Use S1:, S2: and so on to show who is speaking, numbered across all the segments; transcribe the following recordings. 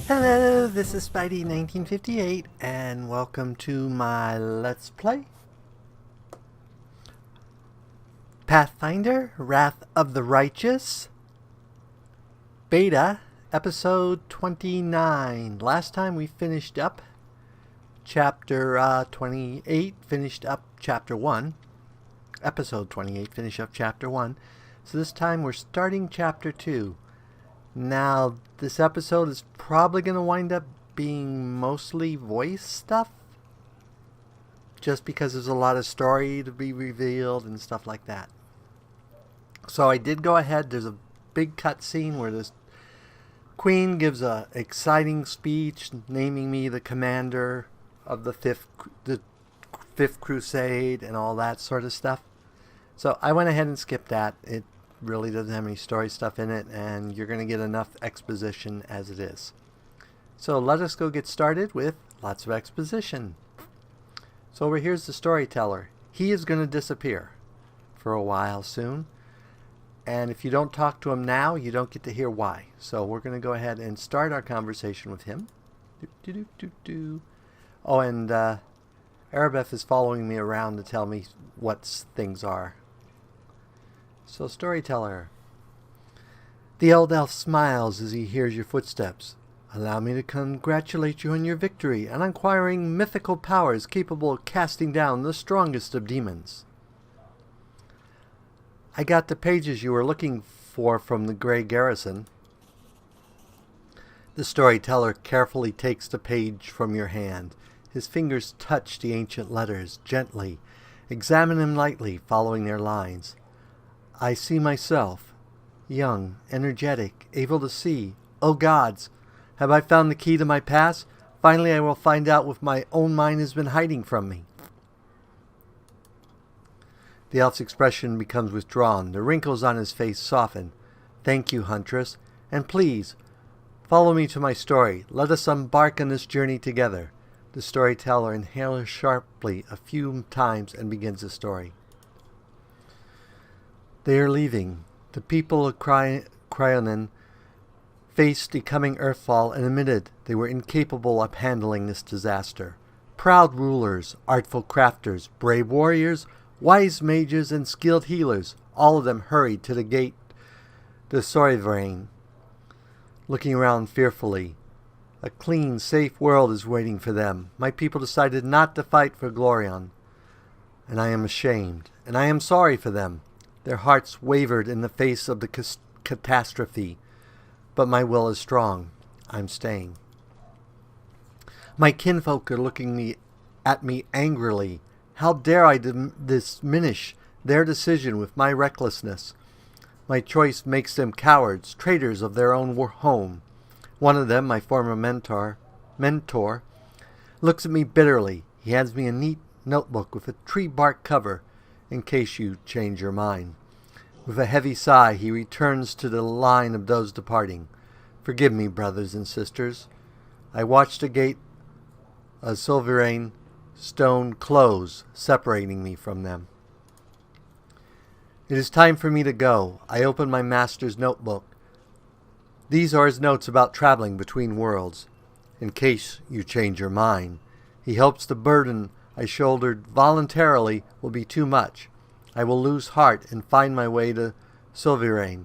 S1: Hello, this is Spidey1958, and welcome to my Let's Play Pathfinder, Wrath of the Righteous, Beta, Episode 29. Last time we finished up Chapter 28, finished up Chapter 1. Episode 28, finished up Chapter 1. So this time we're starting Chapter 2. Now, this episode is probably going to wind up being mostly voice stuff, just because there's a lot of story to be revealed and stuff like that. So I did go ahead. There's a big cutscene where this queen gives a exciting speech naming me the commander of the fifth crusade and all that sort of stuff. So I went ahead and skipped that. It really doesn't have any story stuff in it, and you're going to get enough exposition as it is. So let us go get started with lots of exposition. So over here's the storyteller. He is going to disappear for a while soon, and if you don't talk to him now, you don't get to hear why. So we're going to go ahead and start our conversation with him. Oh, and Arabeth is following me around to tell me what things are. So, storyteller. The old elf smiles as he hears your footsteps. Allow me to congratulate you on your victory and acquiring mythical powers capable of casting down the strongest of demons. I got the pages you were looking for from the Grey Garrison. The storyteller carefully takes the page from your hand. His fingers touch the ancient letters gently. Examine them lightly, following their lines. I see myself, young, energetic, able to see. Oh gods, have I found the key to my past? Finally I will find out what my own mind has been hiding from me. The elf's expression becomes withdrawn. The wrinkles on his face soften. Thank you, huntress, and please, follow me to my story. Let us embark on this journey together. The storyteller inhales sharply a few times and begins the story. They are leaving. The people of Cryonin faced the coming earthfall and admitted they were incapable of handling this disaster. Proud rulers, artful crafters, brave warriors, wise mages, and skilled healers, all of them hurried to the gate to Soivrain, looking around fearfully. A clean, safe world is waiting for them. My people decided not to fight for Glorion, and I am ashamed, and I am sorry for them. Their hearts wavered in the face of the catastrophe, but my will is strong. I'm staying. My kinfolk are looking at me angrily. How dare I diminish their decision with my recklessness? My choice makes them cowards, traitors of their own home. One of them, my former mentor, looks at me bitterly. He hands me a neat notebook with a tree bark cover, in case you change your mind. With a heavy sigh, he returns to the line of those departing. Forgive me, brothers and sisters. I watched the gate of Soivrain stone close, separating me from them. It is time for me to go. I open my master's notebook. These are his notes about traveling between worlds. In case you change your mind. He hopes the burden I shouldered voluntarily will be too much. I will lose heart and find my way to Soivrain.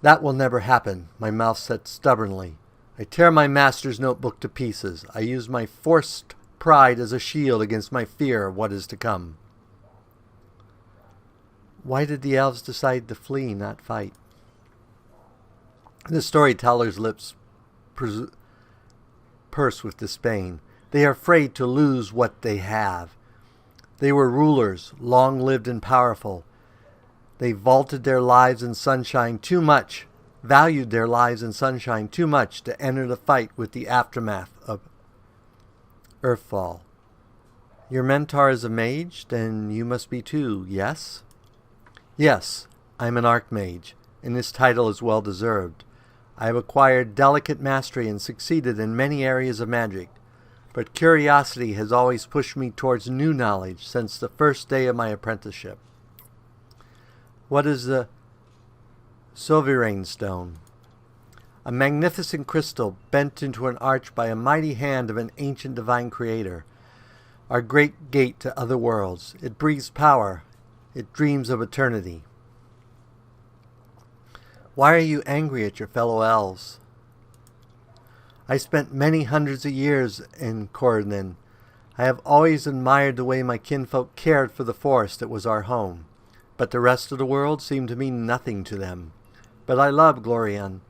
S1: That will never happen. My mouth set stubbornly. I tear my master's notebook to pieces. I use my forced pride as a shield against my fear of what is to come. Why did the elves decide to flee, not fight? The storyteller's lips purse with disdain. They are afraid to lose what they have. They were rulers, long-lived and powerful. They valued their lives in sunshine too much to enter the fight with the aftermath of Earthfall. Your mentor is a mage, then you must be too, yes? Yes, I'm an archmage, and this title is well deserved. I have acquired delicate mastery and succeeded in many areas of magic. But curiosity has always pushed me towards new knowledge since the first day of my apprenticeship. What is the Rainstone? a magnificent crystal bent into an arch by a mighty hand of an ancient divine creator. Our great gate to other worlds. It breathes power. It dreams of eternity. Why are you angry at your fellow elves? I spent many hundreds of years in Corydon. I have always admired the way my kinfolk cared for the forest that was our home. But the rest of the world seemed to mean nothing to them. But I love Glorian,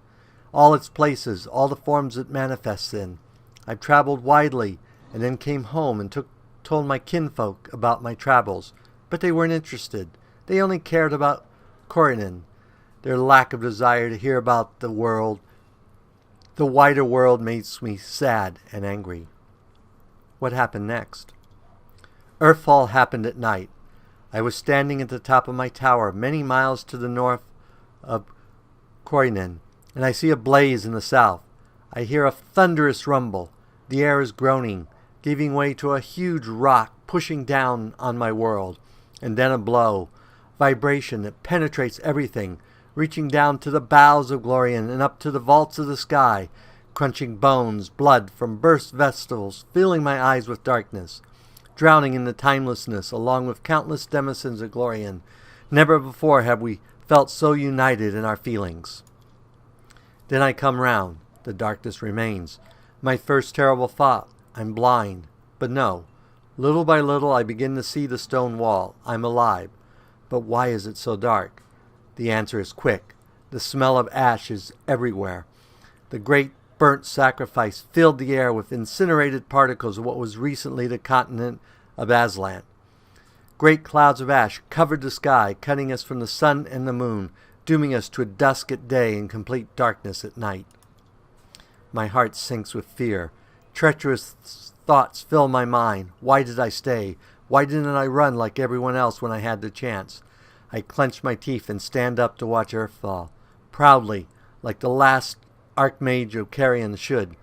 S1: all its places, all the forms it manifests in. I've traveled widely, and then came home and told my kinfolk about my travels. But they weren't interested. They only cared about Corydon. Their lack of desire to hear about the world, the wider world, makes me sad and angry. What happened next? Earthfall happened at night. I was standing at the top of my tower, many miles to the north of Corydon, and I see a blaze in the south. I hear a thunderous rumble. The air is groaning, giving way to a huge rock pushing down on my world, and then a blow, vibration that penetrates everything, reaching down to the boughs of Glorian and up to the vaults of the sky, crunching bones, blood from burst vessels, filling my eyes with darkness, drowning in the timelessness along with countless denizens of Glorian. Never before have we felt so united in our feelings. Then I come round. The darkness remains. My first terrible thought, I'm blind. But no. Little by little I begin to see the stone wall. I'm alive. But why is it so dark? The answer is quick. The smell of ash is everywhere. The great burnt sacrifice filled the air with incinerated particles of what was recently the continent of Aslan. Great clouds of ash covered the sky, cutting us from the sun and the moon, dooming us to a dusk at day and complete darkness at night. My heart sinks with fear. Treacherous thoughts fill my mind. Why did I stay? Why didn't I run like everyone else when I had the chance? I clench my teeth and stand up to watch Earthfall, proudly, like the last Archmage of Carrion should.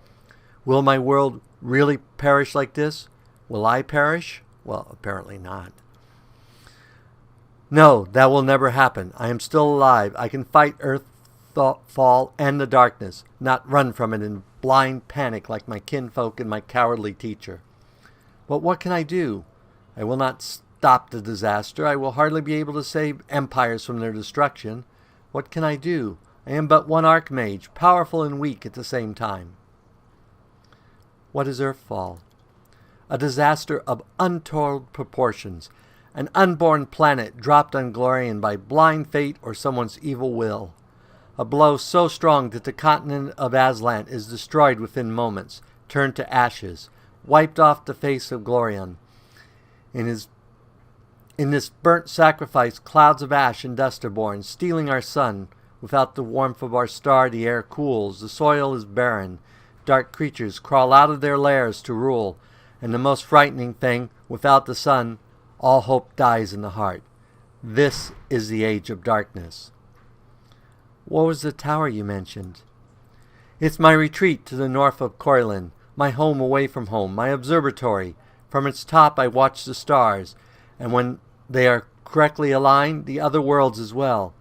S1: Will my world really perish like this? Will I perish? Well, apparently not. No, that will never happen. I am still alive. I can fight Earthfall and the darkness, not run from it in blind panic like my kinfolk and my cowardly teacher. But what can I do? I will not stop the disaster. I will hardly be able to save empires from their destruction. What can I do? I am but one Archmage, powerful and weak at the same time. What is Earthfall? A disaster of untold proportions. An unborn planet dropped on Glorian by blind fate or someone's evil will. A blow so strong that the continent of Aslan is destroyed within moments, turned to ashes, wiped off the face of Glorian. In this burnt sacrifice, clouds of ash and dust are born, stealing our sun. Without the warmth of our star, the air cools, the soil is barren. Dark creatures crawl out of their lairs to rule. And the most frightening thing, without the sun, all hope dies in the heart. This is the age of darkness. What was the tower you mentioned? It's my retreat to the north of Corydon, my home away from home, my observatory. From its top I watch the stars, and when they are correctly aligned, the other worlds as well.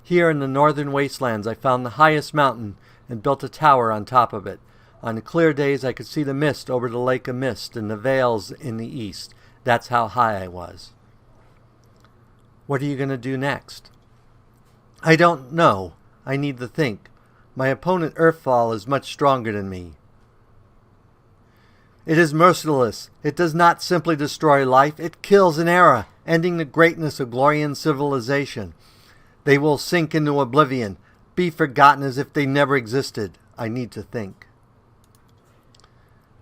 S1: Here in the northern wastelands I found the highest mountain and built a tower on top of it. On clear days I could see the mist over the lake of mist and the vales in the east. That's how high I was. What are you going to do next? I don't know. I need to think. My opponent Earthfall is much stronger than me. It is merciless. It does not simply destroy life. It kills an era, ending the greatness of Glorian civilization. They will sink into oblivion, be forgotten as if they never existed. I need to think.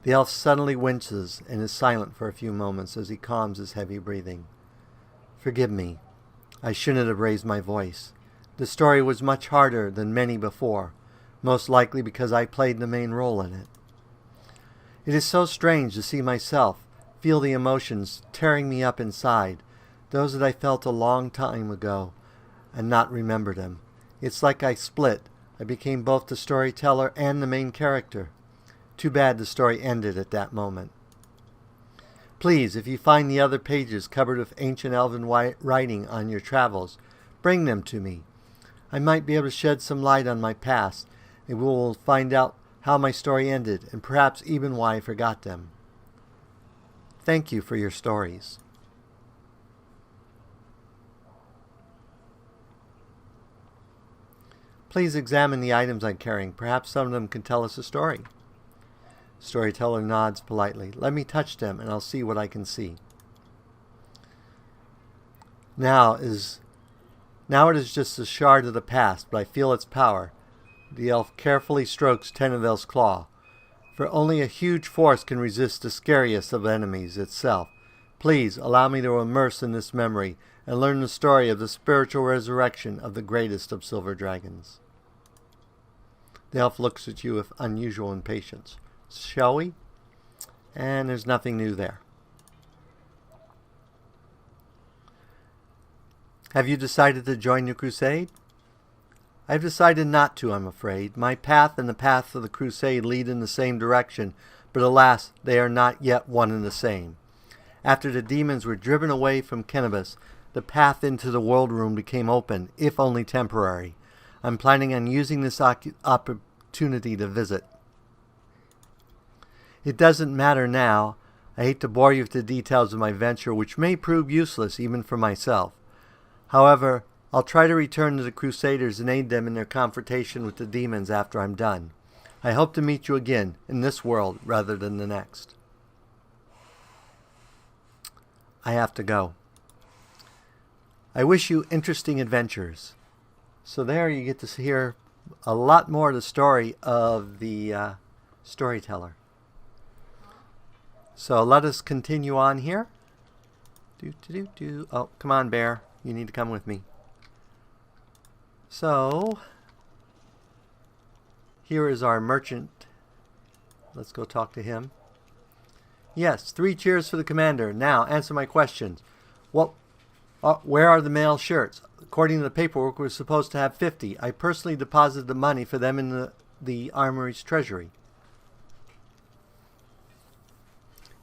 S1: The elf suddenly winces and is silent for a few moments as he calms his heavy breathing. Forgive me. I shouldn't have raised my voice. The story was much harder than many before, most likely because I played the main role in it. It is so strange to see myself, feel the emotions tearing me up inside, those that I felt a long time ago, and not remember them. It's like I split. I became both the storyteller and the main character. Too bad the story ended at that moment. Please, if you find the other pages covered with ancient elven writing on your travels, bring them to me. I might be able to shed some light on my past, and we will find out how my story ended, and perhaps even why I forgot them. Thank you for your stories. Please examine the items I'm carrying. Perhaps some of them can tell us a story. Storyteller nods politely. Let me touch them, and I'll see what I can see. Now it is just a shard of the past, but I feel its power. The elf carefully strokes Tenevel's claw. For only a huge force can resist the scariest of enemies itself. Please allow me to immerse in this memory and learn the story of the spiritual resurrection of the greatest of silver dragons. The elf looks at you with unusual impatience. Shall we? And there's nothing new there. Have you decided to join the crusade? I've decided not to, I'm afraid. My path and the path of the crusade lead in the same direction, but alas, they are not yet one and the same. After the demons were driven away from Kenibus, the path into the world room became open, if only temporary. I'm planning on using this opportunity to visit. It doesn't matter now. I hate to bore you with the details of my venture, which may prove useless even for myself. However, I'll try to return to the Crusaders and aid them in their confrontation with the demons after I'm done. I hope to meet you again in this world rather than the next. I have to go. I wish you interesting adventures. So there you get to hear a lot more of the story of the storyteller. So let us continue on here. Oh, come on, bear. You need to come with me. So, here is our merchant. Let's go talk to him. Yes, 3 cheers for the commander. Now, answer my questions. Where are the mail shirts? According to the paperwork, we're supposed to have 50. I personally deposited the money for them in the armory's treasury.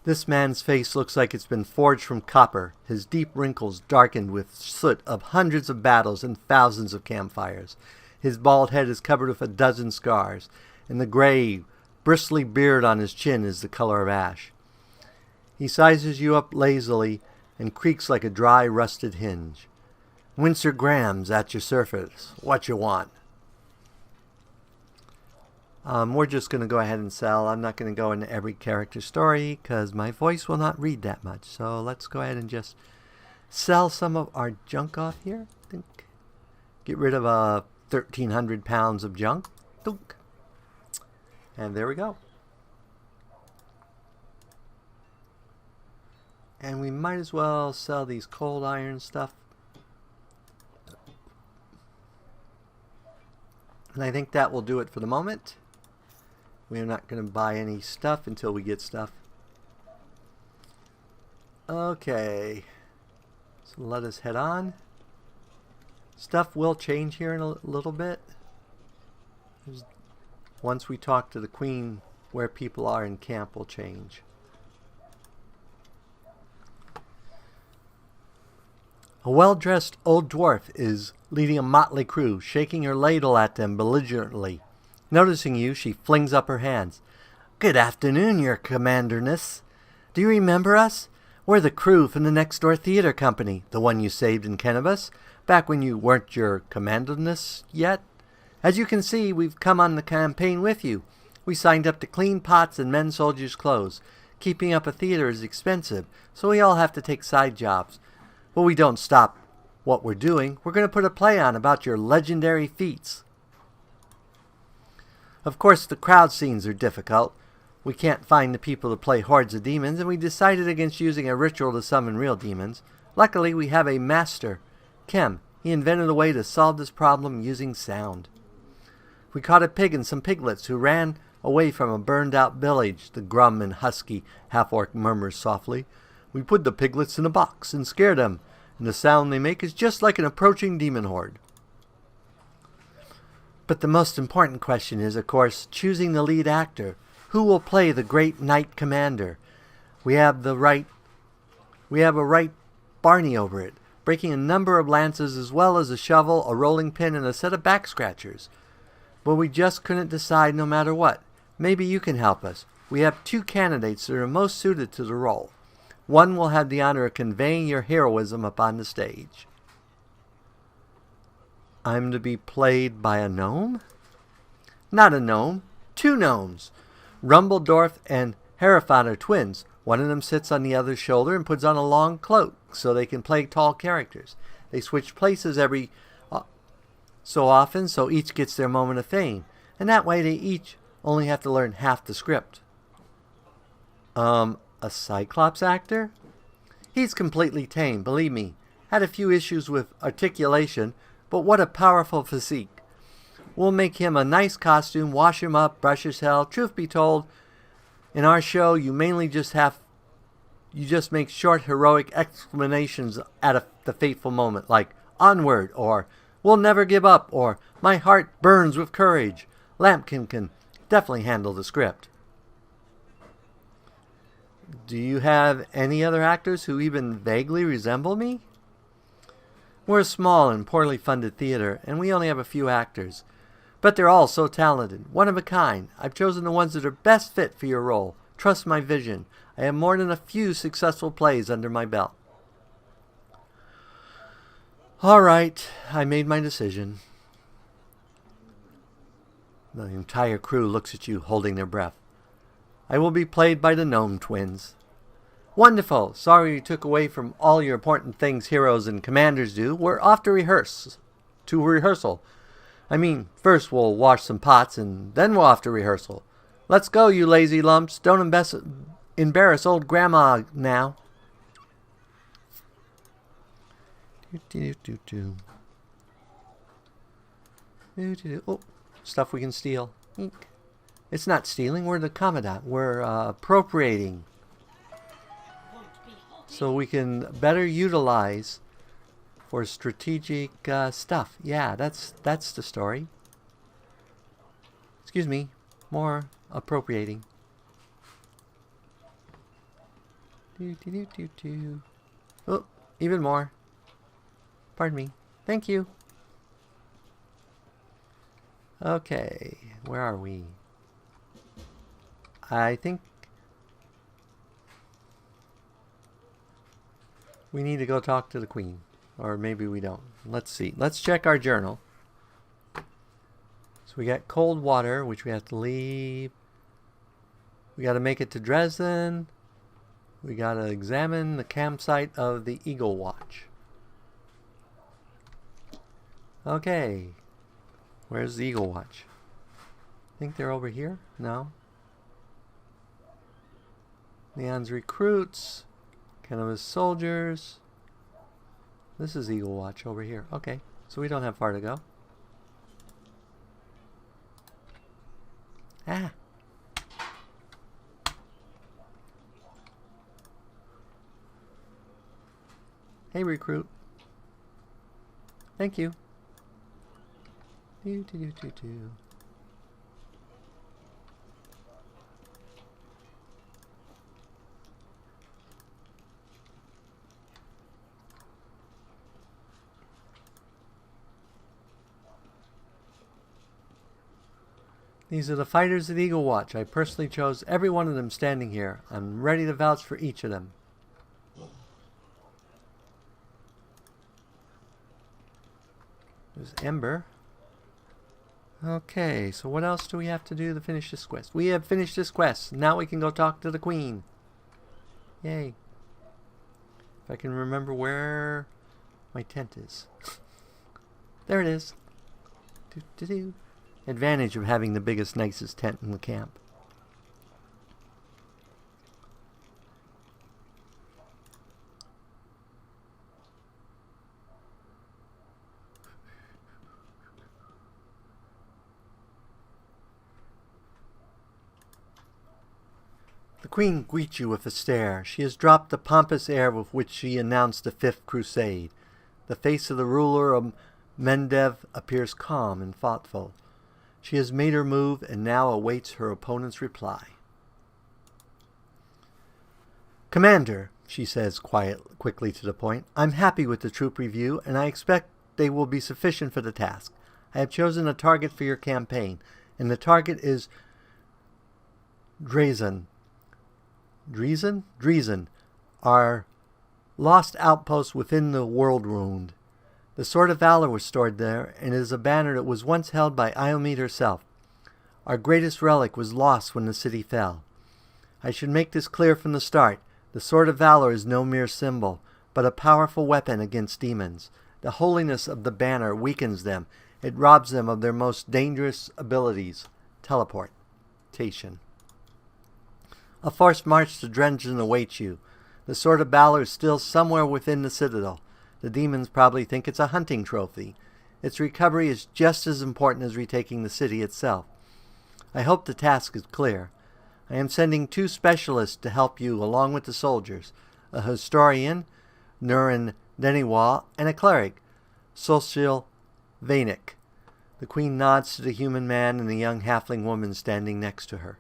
S1: This man's face looks like it's been forged from copper, his deep wrinkles darkened with soot of hundreds of battles and thousands of campfires. His bald head is covered with a dozen scars, and the gray, bristly beard on his chin is the color of ash. He sizes you up lazily and creaks like a dry, rusted hinge. Windsor Graham's at your service. What you want? We're just going to go ahead and sell. I'm not going to go into every character's story because my voice will not read that much. So let's go ahead and just sell some of our junk off here. Think. Get rid of 1,300 pounds of junk. Dunk. And there we go. And we might as well sell these cold iron stuff. And I think that will do it for the moment. We're not going to buy any stuff until we get stuff. Okay. So let us head on. Stuff will change here in a little bit. Once we talk to the queen, where people are in camp will change. A well-dressed old dwarf is leading a motley crew, shaking her ladle at them belligerently. Noticing you, she flings up her hands. Good afternoon, your commanderness. Do you remember us? We're the crew from the next-door theater company, the one you saved in Kenibus, back when you weren't your commanderness yet. As you can see, we've come on the campaign with you. We signed up to clean pots and mend soldiers' clothes. Keeping up a theater is expensive, so we all have to take side jobs. But we don't stop what we're doing. We're going to put a play on about your legendary feats. Of course, the crowd scenes are difficult. We can't find the people to play hordes of demons, and we decided against using a ritual to summon real demons. Luckily, we have a master, Kem. He invented a way to solve this problem using sound. We caught a pig and some piglets who ran away from a burned-out village, the grum and husky half-orc murmurs softly. We put the piglets in a box and scared them, and the sound they make is just like an approaching demon horde. But the most important question is, of course, choosing the lead actor. Who will play the great knight commander? We have a right Barney over it, breaking a number of lances as well as a shovel, a rolling pin, and a set of back scratchers. but we just couldn't decide no matter what. Maybe you can help us. We have 2 candidates that are most suited to the role. One will have the honor of conveying your heroism upon the stage. I'm to be played by a gnome? Not a gnome. 2 gnomes. Rumbledorf and Hereford are twins. One of them sits on the other's shoulder and puts on a long cloak so they can play tall characters. They switch places every so often, so each gets their moment of fame. And that way they each only have to learn half the script. A Cyclops actor? He's completely tame, believe me. Had a few issues with articulation, but what a powerful physique. We'll make him a nice costume, wash him up, brush his hair. Truth be told, in our show, you just make short heroic exclamations at the fateful moment, like onward, or we'll never give up, or my heart burns with courage. Lampkin can definitely handle the script. Do you have any other actors who even vaguely resemble me? We're a small and poorly funded theater, and we only have a few actors. But they're all so talented, one of a kind. I've chosen the ones that are best fit for your role. Trust my vision. I have more than a few successful plays under my belt. All right, I made my decision. The entire crew looks at you, holding their breath. I will be played by the Gnome Twins. Wonderful. Sorry you took away from all your important things heroes and commanders do. We're off to rehearsal. I mean, first we'll wash some pots and then we're off to rehearsal. Let's go, you lazy lumps. Don't embarrass old grandma now. Oh, stuff we can steal. It's not stealing, we're the commandant. We're appropriating. So we can better utilize for strategic stuff. Yeah, that's the story. Excuse me, more appropriating. Oh, even more. Pardon me. Thank you. Okay, where are we? I think we need to go talk to the Queen. Or maybe we don't. Let's see. Let's check our journal. So we got cold water, which we have to leave. We got to make it to Dresden. We got to examine the campsite of the Eagle Watch. Okay. Where's the Eagle Watch? Think they're over here? No. Leon's recruits. Cannabis soldiers. This is Eagle Watch over here. Okay, so we don't have far to go. Ah. Hey, recruit. Thank you. Do. These are the fighters at Eagle Watch. I personally chose every one of them standing here. I'm ready to vouch for each of them. There's Ember. Okay, so what else do we have to do to finish this quest? We have finished this quest. Now we can go talk to the Queen. Yay. If I can remember where my tent is. There it is. Advantage of having the biggest, nicest tent in the camp. The Queen greets you with a stare. She has dropped the pompous air with which she announced the Fifth Crusade. The face of the ruler of Mendev appears calm and thoughtful. She has made her move and now awaits her opponent's reply. Commander, she says quickly to the point, I'm happy with the troop review and I expect they will be sufficient for the task. I have chosen a target for your campaign, and the target is Drezen. Drezen, our lost outpost within the world wound. The Sword of Valor was stored there, and it is a banner that was once held by Iomede herself. Our greatest relic was lost when the city fell. I should make this clear from the start. The Sword of Valor is no mere symbol, but a powerful weapon against demons. The holiness of the banner weakens them. It robs them of their most dangerous abilities, teleportation. A forced march to Drengen awaits you. The Sword of Valor is still somewhere within the citadel. The demons probably think it's a hunting trophy. Its recovery is just as important as retaking the city itself. I hope the task is clear. I am sending 2 specialists to help you along with the soldiers, a historian, Nurin Deniwal, and a cleric, Social Vainik. The queen nods to the human man and the young halfling woman standing next to her.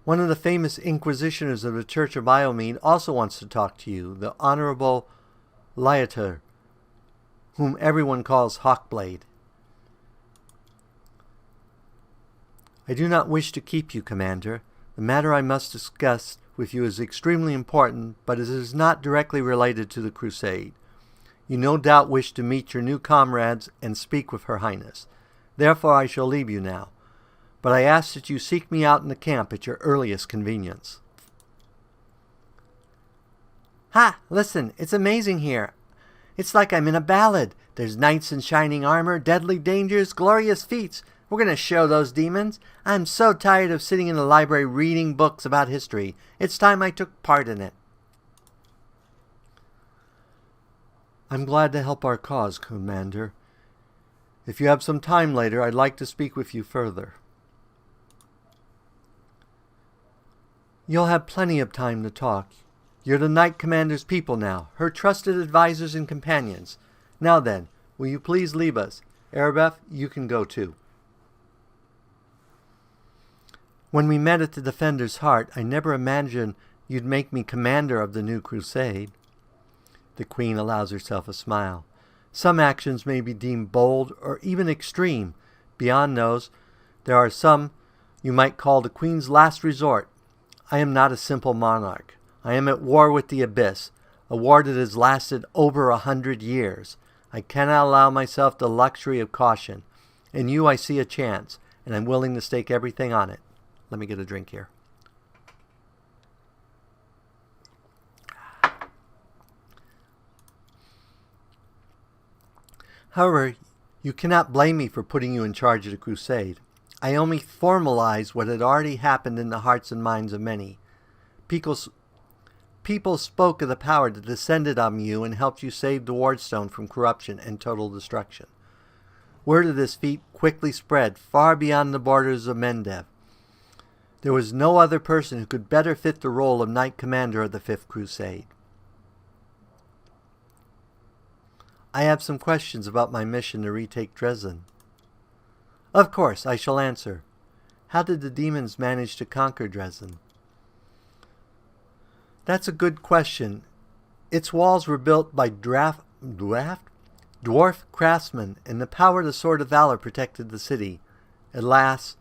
S1: One of the famous inquisitioners of the Church of Iomede also wants to talk to you, the Honorable Liater, whom everyone calls Hawkblade. I do not wish to keep you, Commander. The matter I must discuss with you is extremely important, but it is not directly related to the crusade. You no doubt wish to meet your new comrades and speak with Her Highness. Therefore I shall leave you now. But I ask that you seek me out in the camp at your earliest convenience. Ha! Listen, it's amazing here. It's like I'm in a ballad. There's knights in shining armor, deadly dangers, glorious feats. We're going to show those demons. I'm so tired of sitting in the library reading books about history. It's time I took part in it. I'm glad to help our cause, Commander. If you have some time later, I'd like to speak with you further. You'll have plenty of time to talk. You're the Knight Commander's people now, her trusted advisors and companions. Now then, will you please leave us? Erebeth, you can go too. When we met at the Defender's Heart, I never imagined you'd make me commander of the new crusade. The Queen allows herself a smile. Some actions may be deemed bold or even extreme. Beyond those, there are some you might call the Queen's last resort. I am not a simple monarch. I am at war with the Abyss, a war that has lasted over 100 years. I cannot allow myself the luxury of caution. In you I see a chance, and I'm willing to stake everything on it. Let me get a drink here. However, you cannot blame me for putting you in charge of the crusade. I only formalized what had already happened in the hearts and minds of many. People spoke of the power that descended on you and helped you save the Wardstone from corruption and total destruction. Word of this feat quickly spread far beyond the borders of Mendev. There was no other person who could better fit the role of Knight Commander of the Fifth Crusade. I have some questions about my mission to retake Dresden. Of course, I shall answer. How did the demons manage to conquer Dresden? That's a good question. Its walls were built by dwarf craftsmen, and the power of the Sword of Valor protected the city. Alas,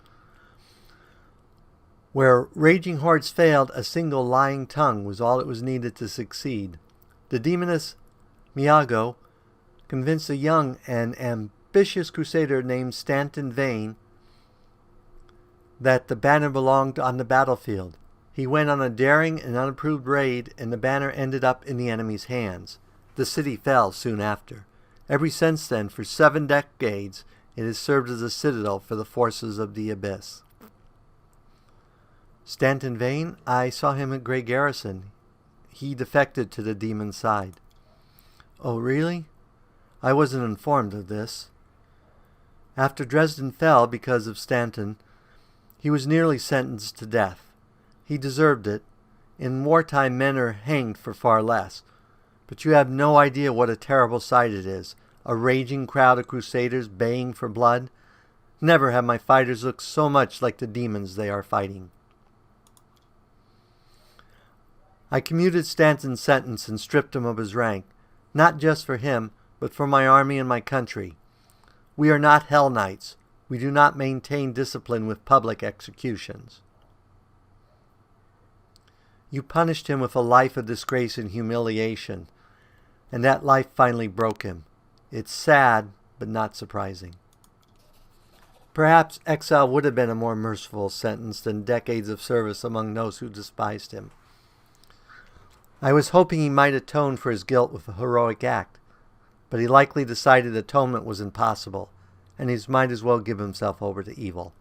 S1: where raging hordes failed, a single lying tongue was all that was needed to succeed. The demoness Miago convinced a young and ambitious crusader named Stanton Vane that the banner belonged on the battlefield. He went on a daring and unapproved raid, and the banner ended up in the enemy's hands. The city fell soon after. Ever since then, for 7 decades, it has served as a citadel for the forces of the Abyss. Stanton Vane, I saw him at Grey Garrison. He defected to the demon side. Oh, really? I wasn't informed of this. After Dresden fell because of Stanton, he was nearly sentenced to death. He deserved it. In wartime, men are hanged for far less. But you have no idea what a terrible sight it is. A raging crowd of crusaders baying for blood. Never have my fighters looked so much like the demons they are fighting. I commuted Stanton's sentence and stripped him of his rank, not just for him, but for my army and my country. We are not Hell Knights. We do not maintain discipline with public executions. You punished him with a life of disgrace and humiliation, and that life finally broke him. It's sad, but not surprising. Perhaps exile would have been a more merciful sentence than decades of service among those who despised him. I was hoping he might atone for his guilt with a heroic act, but he likely decided atonement was impossible, and he might as well give himself over to evil.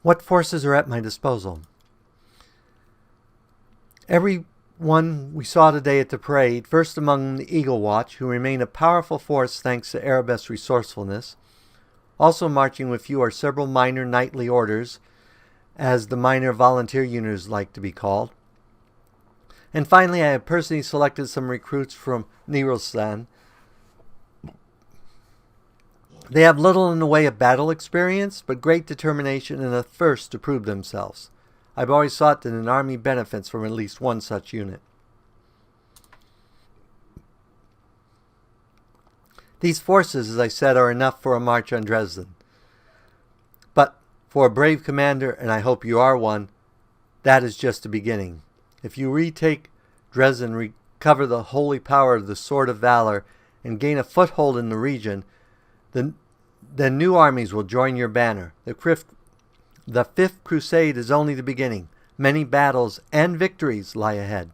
S1: What forces are at my disposal? Everyone we saw today at the parade, first among the Eagle Watch, who remain a powerful force thanks to Erebus' resourcefulness. Also marching with you are several minor knightly orders, as the minor volunteer units like to be called. And finally, I have personally selected some recruits from Niroslan. They have little in the way of battle experience, but great determination and a thirst to prove themselves. I've always thought that an army benefits from at least one such unit. These forces, as I said, are enough for a march on Dresden. But for a brave commander, and I hope you are one, that is just the beginning. If you retake Dresden, recover the holy power of the Sword of Valor, and gain a foothold in the region, then new armies will join your banner. The Fifth Crusade is only the beginning. Many battles and victories lie ahead.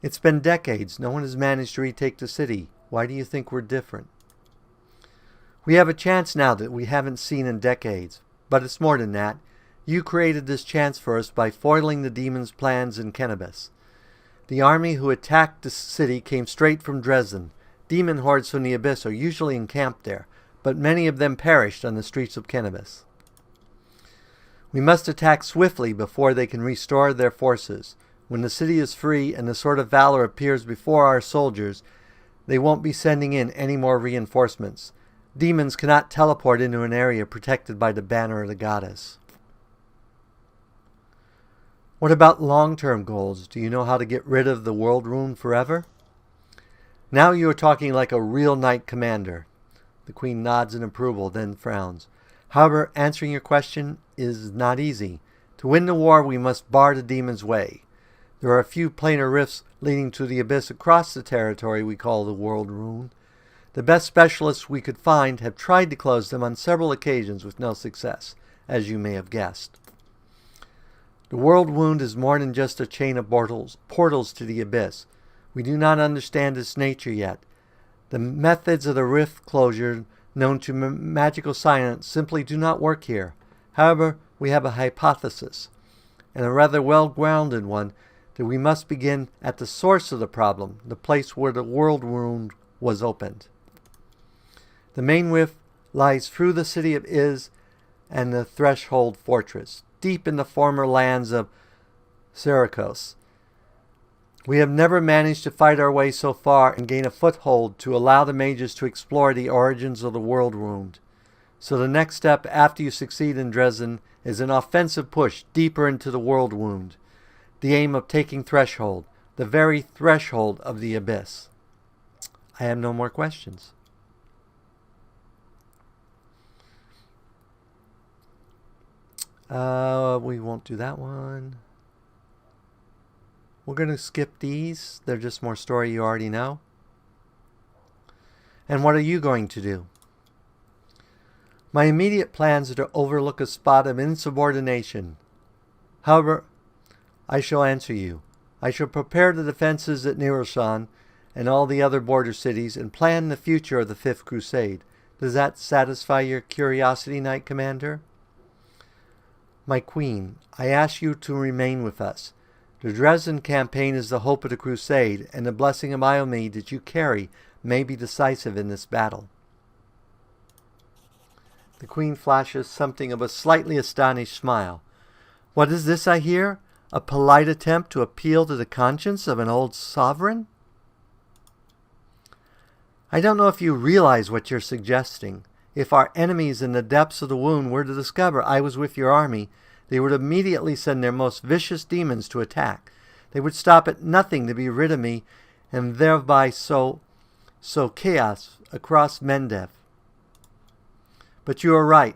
S1: It's been decades. No one has managed to retake the city. Why do you think we're different? We have a chance now that we haven't seen in decades. But it's more than that. You created this chance for us by foiling the demon's plans in Kennebus. The army who attacked the city came straight from Dresden. Demon hordes from the Abyss are usually encamped there, but many of them perished on the streets of Kennebus. We must attack swiftly before they can restore their forces. When the city is free and the Sword of Valor appears before our soldiers, they won't be sending in any more reinforcements. Demons cannot teleport into an area protected by the banner of the goddess. What about long-term goals? Do you know how to get rid of the world rune forever? Now you are talking like a real knight commander. The Queen nods in approval, then frowns. However, answering your question is not easy. To win the war, we must bar the demon's way. There are a few planar rifts leading to the Abyss across the territory we call the World Rune. The best specialists we could find have tried to close them on several occasions with no success, as you may have guessed. The World Wound is more than just a chain of portals to the Abyss. We do not understand its nature yet. The methods of the rift closure known to magical science simply do not work here. However, we have a hypothesis, and a rather well-grounded one, that we must begin at the source of the problem, the place where the world wound was opened. The main rift lies through the city of Iz and the Threshold Fortress, deep in the former lands of Syracuse. We have never managed to fight our way so far and gain a foothold to allow the mages to explore the origins of the world wound. So the next step after you succeed in Dresden is an offensive push deeper into the world wound. The aim of taking Threshold, the very threshold of the Abyss. I have no more questions. We won't do that one. We're going to skip these. They're just more story you already know. And what are you going to do? My immediate plans are to overlook a spot of insubordination. However, I shall answer you. I shall prepare the defenses at Niroshan and all the other border cities and plan the future of the Fifth Crusade. Does that satisfy your curiosity, Knight Commander? My Queen, I ask you to remain with us. The Dresden campaign is the hope of the crusade, and the blessing of Iomede that you carry may be decisive in this battle. The Queen flashes something of a slightly astonished smile. What is this I hear? A polite attempt to appeal to the conscience of an old sovereign? I don't know if you realize what you're suggesting. If our enemies in the depths of the wound were to discover I was with your army, they would immediately send their most vicious demons to attack. They would stop at nothing to be rid of me and thereby sow chaos across Mendev. But you are right.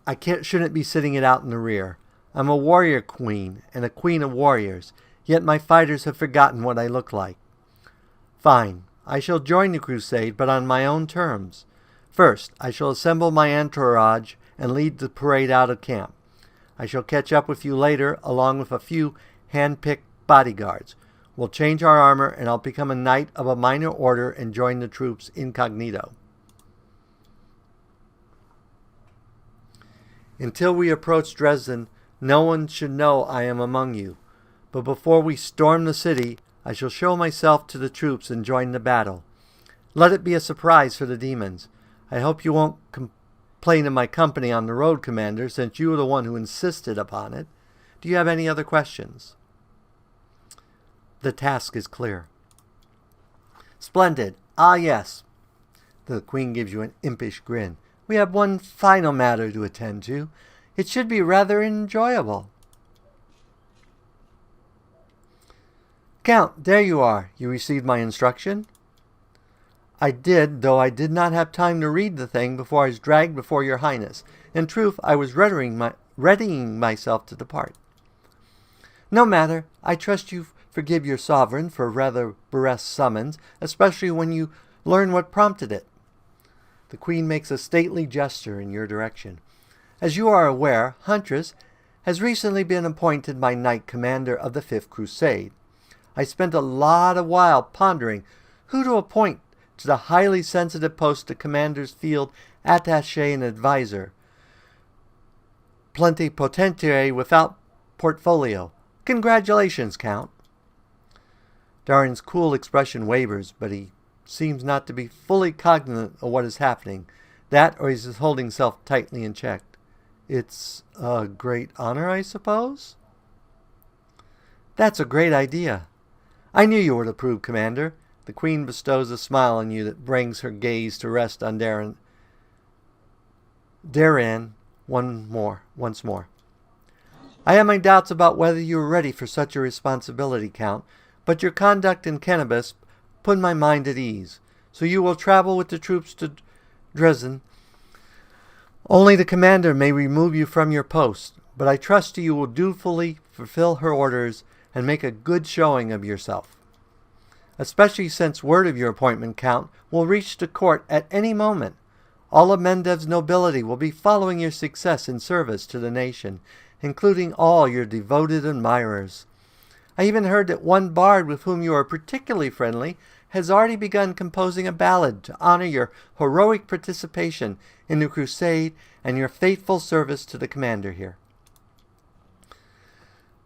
S1: I shouldn't be sitting it out in the rear. I'm a warrior queen and a queen of warriors, yet my fighters have forgotten what I look like. Fine, I shall join the crusade, but on my own terms. First, I shall assemble my entourage and lead the parade out of camp. I shall catch up with you later, along with a few hand-picked bodyguards. We'll change our armor, and I'll become a knight of a minor order and join the troops incognito. Until we approach Dresden, no one should know I am among you. But before we storm the city, I shall show myself to the troops and join the battle. Let it be a surprise for the demons. I hope you won't complain of my company on the road, Commander, since you were the one who insisted upon it. Do you have any other questions? The task is clear. Splendid. Ah, yes. The Queen gives you an impish grin. We have one final matter to attend to. It should be rather enjoyable. Count, there you are. You received my instruction? I did, though I did not have time to read the thing before I was dragged before your highness. In truth, I was readying myself to depart. No matter. I trust you forgive your sovereign for a rather burlesque summons, especially when you learn what prompted it. The Queen makes a stately gesture in your direction. As you are aware, Huntress has recently been appointed my knight commander of the Fifth Crusade. I spent a lot of while pondering who to appoint to the highly sensitive post of commander's field attaché and advisor, plenipotentiary without portfolio. Congratulations, Count. Darren's cool expression wavers, but he seems not to be fully cognizant of what is happening. That, or he's just holding himself tightly in check. It's a great honor, I suppose? That's a great idea. I knew you would approve, Commander. The Queen bestows a smile on you that brings her gaze to rest on Darren once more. I have my doubts about whether you are ready for such a responsibility, Count, but your conduct in Cannabis put my mind at ease. So you will travel with the troops to Dresden. Only the commander may remove you from your post, but I trust you will dutifully fulfill her orders and make a good showing of yourself. Especially since word of your appointment, Count, will reach the court at any moment. All of Mendev's nobility will be following your success in service to the nation, including all your devoted admirers. I even heard that one bard with whom you are particularly friendly has already begun composing a ballad to honor your heroic participation in the crusade and your faithful service to the commander here.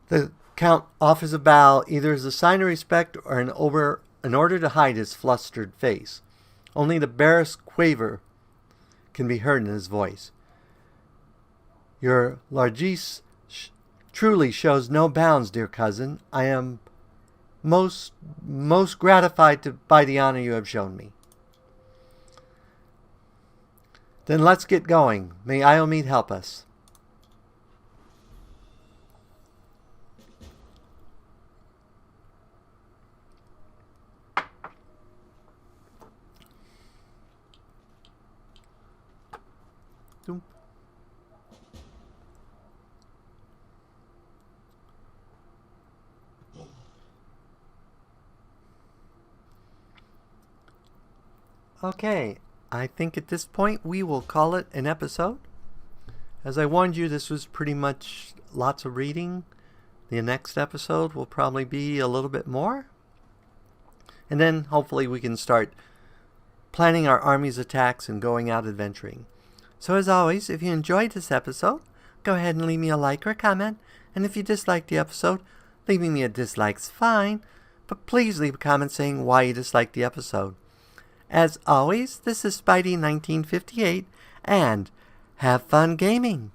S1: The Count offers a bow either as a sign of respect or in order to hide his flustered face. Only the barest quaver can be heard in his voice. Your largesse truly shows no bounds, dear cousin. I am most gratified by the honor you have shown me. Then let's get going. May Iomede help us. Okay, I think at this point we will call it an episode. As I warned you, this was pretty much lots of reading. The next episode will probably be a little bit more. And then hopefully we can start planning our army's attacks and going out adventuring. So as always, if you enjoyed this episode, go ahead and leave me a like or a comment. And if you disliked the episode, leaving me a dislike's fine. But please leave a comment saying why you disliked the episode. As always, this is Spidey 1958, and have fun gaming!